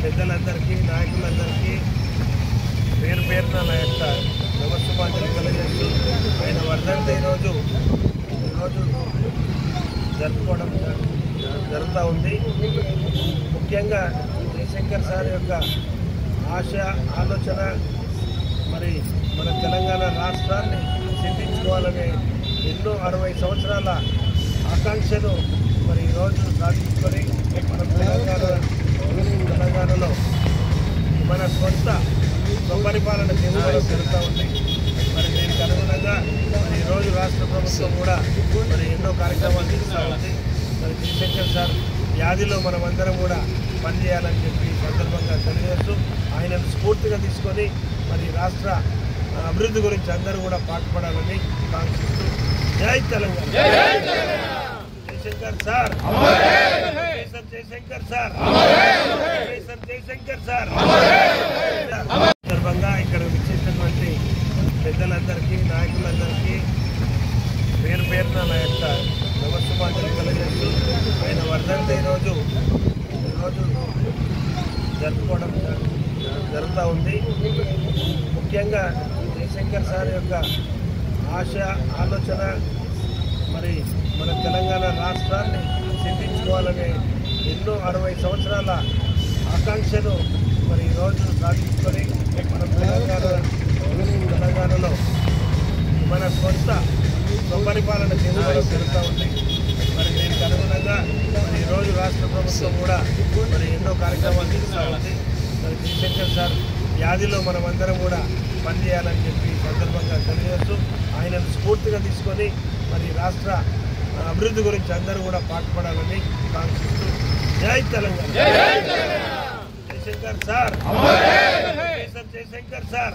పెద్దలందరికీ నాయకులందరికీ పేరు పేరున నా యొక్క నమస్సుమాంజలి తెలియజేస్తూ ఆయన వర్ధంతి ఈరోజు జరుపుకోవడం జరుగుతూ ఉంది. ముఖ్యంగా జయశంకర్ సార్ యొక్క ఆశ ఆలోచన మరి మన తెలంగాణ రాష్ట్రాన్ని సిద్ధించుకోవాలనే ఎన్నో 60 సంవత్సరాల ఆకాంక్షను మరి ఈరోజు సాధించుకొని మనం తెలంగాణలో మన సొంత స్వపరిపాలన చేసుకోవడం జరుగుతూ ఉంది. మరి దీనికి అనుగుణంగా మరి ఈరోజు రాష్ట్ర ప్రభుత్వం కూడా మరి ఎన్నో కార్యక్రమాలు చేస్తూ ఉంది. మరి జయశంకర్ సార్ వ్యాధిలో మనమందరం కూడా పనిచేయాలని చెప్పి సందర్భంగా తెలియజేస్తూ ఆయనను స్ఫూర్తిగా తీసుకొని మరి రాష్ట్ర అభివృద్ధి గురించి అందరూ కూడా పాటుపడాలని కాంక్షిస్తూ జై Telangana, Jayashankar sir, Jayashankar sir, Jayashankar sir. సందర్భంగా ఇక్కడ విచ్చేసినటువంటి పెద్దలందరికీ నాయకులందరికీ పేరు పేరున నా యొక్క నమస్సుమాంజలి తెలియజేస్తూ ఆయన వర్ధంతి ఈరోజు జరుపుకోవడం జరుగుతూ ఉంది. ముఖ్యంగా జయశంకర్ సార్ యొక్క ఆశ ఆలోచన మరి మన తెలంగాణ రాష్ట్రాన్ని సిద్ధించుకోవాలనే ఎన్నో 60 సంవత్సరాల ఆకాంక్షను మరి ఈరోజు సాధించుకొని మనం తెలంగాణలో మన సొంత స్వపరిపాలన చేసుకోవడం జరుగుతూ ఉంది. మరి దీనికి అనుగుణంగా మరి ఈరోజు రాష్ట్ర ప్రభుత్వం కూడా మరి ఎన్నో కార్యక్రమాలు చేస్తూ ఉంది. మరి జయశంకర్ సార్ వ్యాధిలో మనమందరం కూడా పనిచేయాలని చెప్పి సందర్భంగా తెలియజేస్తూ ఆయనను స్ఫూర్తిగా తీసుకొని మరి రాష్ట్ర అభివృద్ధి గురించి అందరూ కూడా పాటుపడాలని కాంక్షిస్తూ జై Telangana, Jayashankar sir, Jayashankar sir,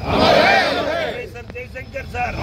Jayashankar sir.